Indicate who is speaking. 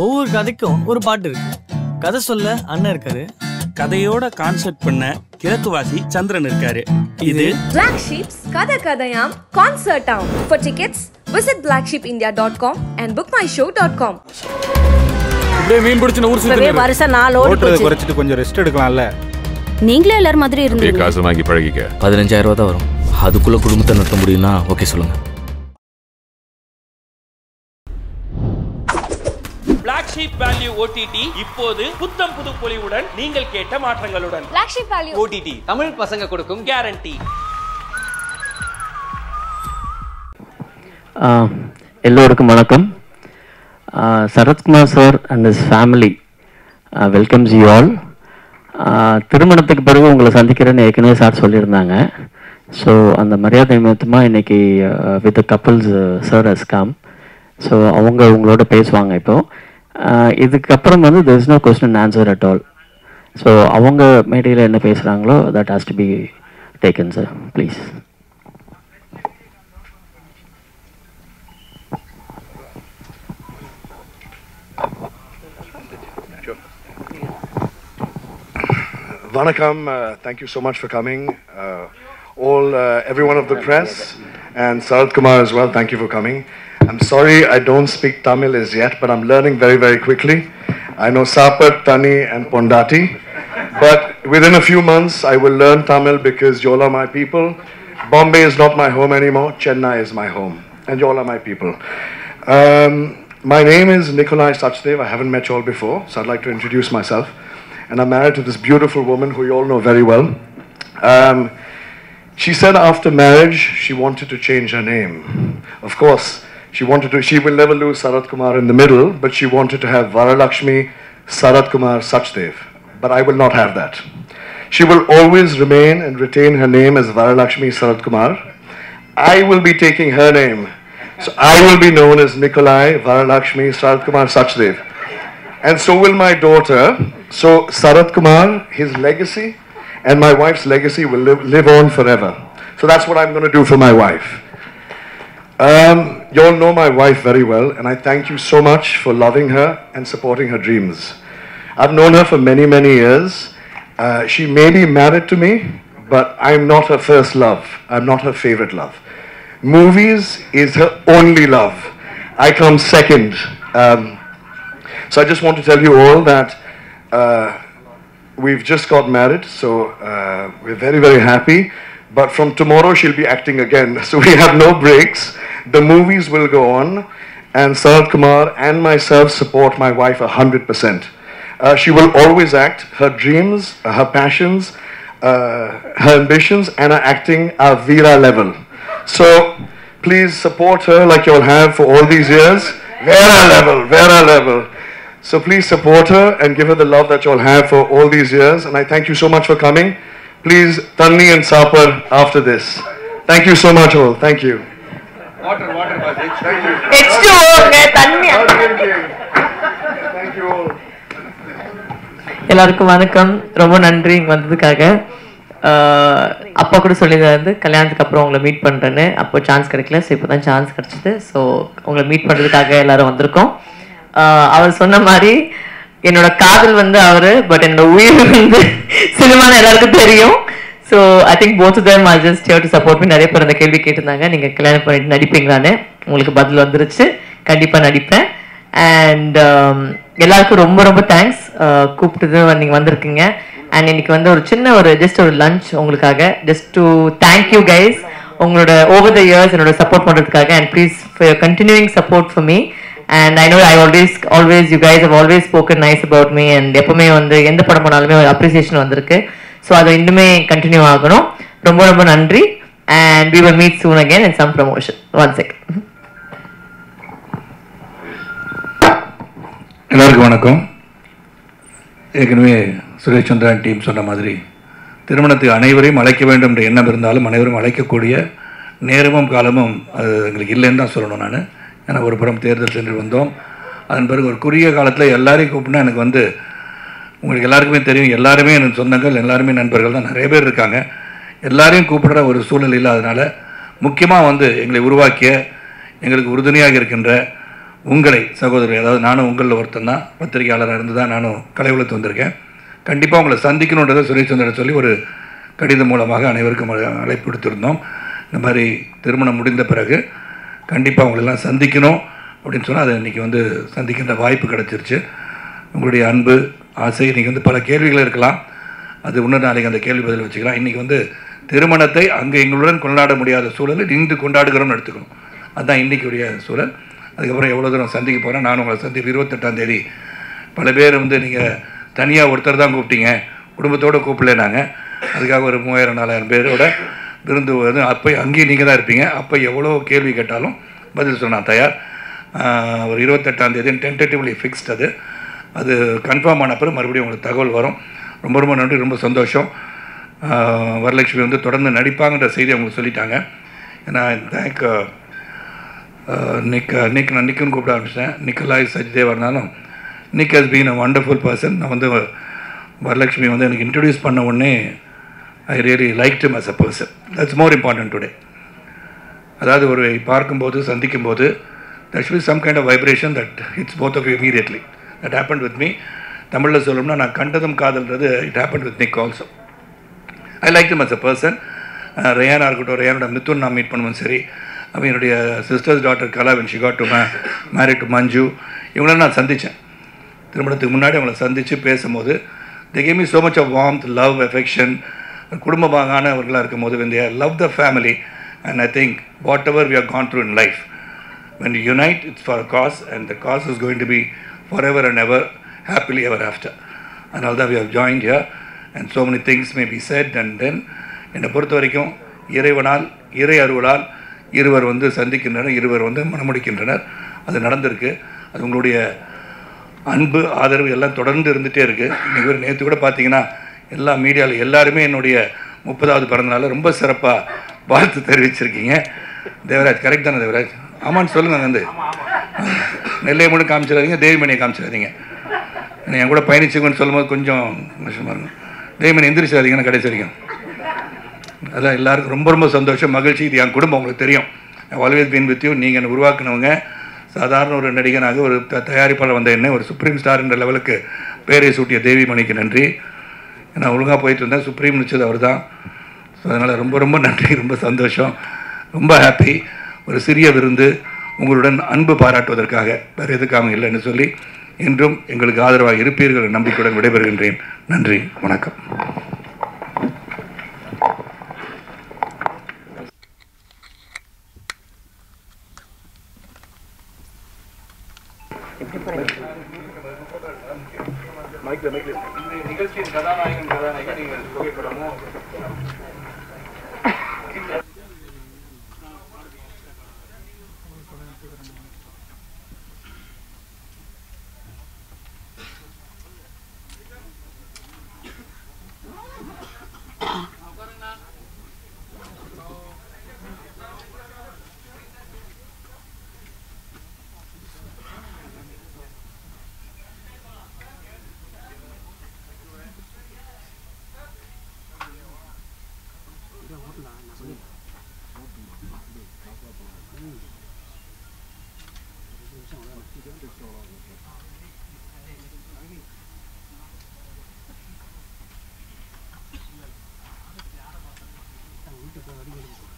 Speaker 1: ஒவ்வொரு கதைக்கும் ஒரு பாட்டு இருக்கு. கதை சொல்ல அண்ணன் இருக்காரு.
Speaker 2: கதையோட கான்செப்ட் பண்ண கிழக்குவாசி சந்திரன் இருக்காரு. இது
Speaker 3: Black Sheep's கதை கதையாம் கான்சர்ட் ஆம். For tickets, visit blacksheepindia.com and bookmyshow.com.
Speaker 4: அப்படியே மீன் பிடிச்ச ஊர் சுத்தினே
Speaker 5: வருஷ 4
Speaker 4: ஓட்றத குறைச்சிட்டு கொஞ்சம் ரெஸ்ட் எடுக்கலாம்ல.
Speaker 5: நீங்களே எல்லாரும் மாதிரி இருந்தீங்க.
Speaker 6: காசு வாங்கி பழகிக்க.
Speaker 7: 15,000 ரூபாய் தான் வரும். அதுக்குள்ள குடும்பத்தை நடத்த முடியும்னா ஓகே சொல்லுங்க.
Speaker 2: Black Sheep Value OTT இப்போது புத்தம் புது பொலிவுடன் நீங்கள் கேட்ட மாற்றங்களுடன்.
Speaker 3: Black Sheep Value
Speaker 8: OTT Tamil பசங்க கொடுக்கும்
Speaker 2: கேரண்டி.
Speaker 9: எல்லோருக்கும் வணக்கம். Sarathkumar sir and his family welcomes you all. திருமணத்துக்கு பிறகு உங்களை சந்திக்கிறேன்னு ஏற்கனவே சார் சொல்லியிருந்தாங்க. ஸோ அந்த மரியாதை நிமித்தமாக இன்றைக்கி with couples sir has come. So அவங்க உங்களோட பேசுவாங்க. இப்போது இதுக்கப்புறம் வந்து there is no question and answer at all. So அவங்க மேடையில் என்ன பேசுகிறாங்களோ that has to be taken, sir. Please.
Speaker 10: Vanakkam, thank you so much for coming. Everyone of the press and Sarath Kumar as well, thank you for coming. I'm sorry I don't speak Tamil as yet, but I'm learning very, very quickly. I know Sapat, Tani and Pondati, but within a few months I will learn Tamil because you all are my people. Bombay is not my home anymore, Chennai is my home, and you all are my people. My name is Nikolai Sachdev. I haven't met you all before, so I'd like to introduce myself. And I'm married to this beautiful woman who you all know very well. She said after marriage she wanted to change her name. Of course, she will never lose Sarath Kumar in the middle, but she wanted to have Varalakshmi Sarath Kumar Sachdev. But I will not have that. She will always remain and retain her name as Varalakshmi Sarath Kumar. I will be taking her name. So I will be known as Nikolai Varalakshmi Sarath Kumar Sachdev. And so will my daughter. So Sarath Kumar, his legacy and my wife's legacy will live on forever. So that's what I'm going to do for my wife. You all know my wife very well, and I thank you so much for loving her and supporting her dreams. I've known her for many, many years. She may be married to me, but I'm not her first love. I'm not her favorite love. Movies is her only love. I come second. So I just want to tell you all that we've just got married, so we're very, very happy. But from tomorrow she'll be acting again, so we have no breaks. The movies will go on, and Sarath Kumar and myself support my wife 100%. She will always act. Her dreams, her passions, her ambitions, and her acting are Veera level. So please support her like you all have for all these years. Veera level, Veera level. So please support her and give her the love that you all have for all these years. And I thank you so much for coming. Please, Tanni and Sapar after this. Thank you so much all. Thank you. Water, Baji. Thank you.
Speaker 5: Tanni.
Speaker 10: Thank you all.
Speaker 11: எல்லாருக்கும் வணக்கம். ரொம்ப நன்றி இங்கே வந்ததுக்காக. அப்பா கூட சொல்லியிருந்தாரு கல்யாணத்துக்கு அப்புறம் உங்களை மீட் பண்ணுறேன்னு. அப்போ சான்ஸ் கிடைக்கல, ஸோ இப்போ தான் சான்ஸ் கிடச்சிது. ஸோ உங்களை மீட் பண்ணுறதுக்காக எல்லோரும் வந்திருக்கோம். அவர் சொன்ன மாதிரி என்னோட காதல் வந்து அவர், பட் என்னோட உயிர் வந்து சினிமான்னு எல்லாருக்கும் தெரியும். So I think both of them are just here to support me. நிறைய பேர் அந்த கேள்வி கேட்டிருந்தாங்க, நீங்கள் கல்யாணம் பண்ணிட்டு நடிப்பீங்களான்னு. உங்களுக்கு பதில் வந்துருச்சு, கண்டிப்பாக நடிப்பேன். அண்ட் எல்லாருக்கும் ரொம்ப ரொம்ப தேங்க்ஸ், கூப்பிட்டு நீங்கள் வந்திருக்கீங்க. அண்ட் இன்னைக்கு வந்து ஒரு சின்ன ஜஸ்ட் ஒரு லஞ்ச் உங்களுக்காக, just to thank you guys உங்களோட ஓவர் த இயர்ஸ் என்னோட சப்போர்ட் பண்ணுறதுக்காக. And please for your continuing support for me. And I know I always you guys have always spoken nice about me, and எப்பவுமே வந்து எந்த படம் பண்ணாலுமே ஒரு appreciation வந்திருக்கு. ஸோ அது இன்னுமே கண்டினியூ ஆகணும். ரொம்ப ரொம்ப நன்றி. And we will meet soon again in some promotion. One second.
Speaker 12: எல்லாருக்கும் வணக்கம். ஏற்கனவே சுரேஷ் சந்திரன் டீம் சொன்ன மாதிரி திருமணத்துக்கு அனைவரையும் அழைக்க வேண்டும் என்ற எண்ணம் இருந்தாலும் அனைவரும் அழைக்கக்கூடிய நேரமும் காலமும் அது எங்களுக்கு இல்லைன்னு தான் சொல்லணும். நான் ஏன்னா ஒரு புறம் தேர்தல் சென்று வந்தோம். அதன் பிறகு ஒரு குறுகிய காலத்தில் எல்லாரையும் கூப்பிட்டா எனக்கு வந்து உங்களுக்கு எல்லாருக்குமே தெரியும், எல்லாருமே எனக்கு சொந்தங்கள், எல்லாருமே நண்பர்கள் தான், நிறைய பேர் இருக்காங்க. எல்லாரையும் கூப்பிடுற ஒரு சூழல் இல்லாதனால முக்கியமாக வந்து எங்களை உருவாக்கிய, எங்களுக்கு உறுதுணையாக இருக்கின்ற உங்களை சகோதரர், அதாவது நானும் உங்களில் ஒருத்தன் தான், பத்திரிகையாளராக இருந்து தான் நானும் கலை உலகத்து வந்திருக்கேன். கண்டிப்பாக உங்களை சந்திக்கணுன்றதை சுரேஷ் சந்திரன் சொல்லி ஒரு கடிதம் மூலமாக அனைவருக்கும் அழைப்பு விடுத்திருந்தோம். இந்த மாதிரி திருமணம் முடிந்த பிறகு கண்டிப்பாக உங்களெல்லாம் சந்திக்கணும் அப்படின்னு சொன்னால் அதை இன்றைக்கி வந்து சந்திக்கின்ற வாய்ப்பு கிடச்சிருச்சு. உங்களுடைய அன்பு ஆசை, இன்றைக்கி வந்து பல கேள்விகள் இருக்கலாம், அது இன்னொரு நாளைக்கு அந்த கேள்வி பதில் வச்சுக்கலாம். இன்றைக்கி வந்து திருமணத்தை அங்கே எங்களுடன் கொண்டாட முடியாத சூழலில் இன்று கொண்டாடுகிறோம்னு எடுத்துக்கணும். அதுதான் இன்றைக்குடைய சூழல். அதுக்கப்புறம் எவ்வளோ தூரம் சந்திக்க போகிறேன், நானும் உங்களை சந்திப்பு 28ஆம் தேதி. பல பேர் வந்து நீங்கள் தனியாக ஒருத்தர் தான் கூப்பிட்டீங்க, குடும்பத்தோடு கூப்பிடல. நாங்கள் அதுக்காக ஒரு 3000-4000 பேரோட விருந்து வந்து அப்போ அங்கேயும் நீங்கள் தான் இருப்பீங்க. அப்போ எவ்வளோ கேள்வி கேட்டாலும் பதில் சொன்னால் தயார். ஒரு 28ஆம் தேதி டென்டேட்டிவ்லி ஃபிக்ஸ்ட். அது கன்ஃபார்ம் ஆன பிறகு மறுபடியும் உங்களுக்கு தகவல் வரும். ரொம்ப ரொம்ப நன்றி, ரொம்ப சந்தோஷம். வரலட்சுமி வந்து தொடர்ந்து நடிப்பாங்கன்ற செய்தி அவங்களுக்கு சொல்லிட்டாங்க. ஏன்னா தேங்க் நான் நிக்குன்னு கூப்பிட ஆரம்பிச்சிட்டேன். நிக்கலாய் சஜ்தேவா இருந்தாலும் Nick has been a wonderful person. நான் வந்து வரலட்சுமி வந்து எனக்கு இன்ட்ரடியூஸ் பண்ண உடனே I really liked him as a person. That's more important today. அதாவது ஒரு பார்க்கும்போது சந்திக்கும்போது there should be some kind of vibration that hits both of you immediately. That happened with me. தமிழில் சொல்லணும்னா நான் கண்டதும் காதல்ன்றது it happened with Nick also. I liked him as a person. ரேயானா இருக்கட்டும், ரேயானோட மித்துன் நான் மீட் பண்ணுவேன். சரி, அவன் என்னுடைய sisters daughter Kala when she got to married to மஞ்சு, இவங்களெல்லாம் நான் சந்தித்தேன். திருமணத்துக்கு முன்னாடி அவங்கள சந்தித்து பேசும்போது they gave me so much of warmth, love, affection. குடும்பமானவர்களாக இருக்கும்போது when they love the family, and I think whatever we have gone through in life, when you unite, it's for a cause, and the cause is going to be forever and ever, happily ever after. And all that we have joined here, and so many things may be said. And then என்னை பொறுத்த வரைக்கும் இறைவனால், இறை அருளால் இருவர் வந்து சந்திக்கின்றனர், இருவர் வந்து மணமுடிக்கின்றனர். அது நடந்திருக்கு. அது உங்களுடைய அன்பு, ஆதரவு எல்லாம் தொடர்ந்து இருந்துகிட்டே இருக்குது. இன்றைக்கி நேற்று கூட பார்த்தீங்கன்னா எல்லா மீடியாவில் எல்லாருமே என்னுடைய 30வது பிறந்தநாள் ரொம்ப சிறப்பாக வாழ்த்து தெரிவிச்சிருக்கீங்க. தேவராஜ் கரெக்ட் தானே தேவராஜ்? ஆமான்னு சொல்லுங்கள். வந்து நெல்லையை மட்டும் காமிச்சிடாதீங்க, தேவிமணியை காமிச்சிடாதீங்க. என் கூட பயணிச்சுங்கன்னு சொல்லும்போது கொஞ்சம் கஷ்டமாக இருக்கும். தேவிமணி எந்திரிச்சிடாதீங்கன்னு கடைசி வரைக்கும். அதான் எல்லாருக்கும் ரொம்ப ரொம்ப சந்தோஷம், மகிழ்ச்சி. இது என் குடும்பம், உங்களுக்கு தெரியும். Always been with you. நீங்கள் என்னை உருவாக்குனவங்க. சாதாரண ஒரு நடிகனாக ஒரு தயாரிப்பாளர் வந்த என்ன ஒரு சுப்ரீம் ஸ்டார் என்ற லெவலுக்கு பேரை சூட்டிய தேவிமணிக்கு நன்றி. நான் ஒழுங்காக போயிட்டு இருந்தேன், சுப்ரீம் நிச்சது அவர் தான். ஸோ அதனால் ரொம்ப ரொம்ப நன்றி, ரொம்ப சந்தோஷம், ரொம்ப ஹாப்பி. ஒரு சிறிய விருந்து உங்களுடன் அன்பு பாராட்டுவதற்காக, வேறு எதுக்காக இல்லைன்னு சொல்லி இன்றும் எங்களுக்கு ஆதரவாக இருப்பீர்கள் நம்பிக்கையுடன் விடைபெறுகின்றேன். நன்றி, வணக்கம். நிகழ்ச்சியின் கதாநாயகன் நீங்கள் புகைப்படமும்
Speaker 6: வீட்டுக்கு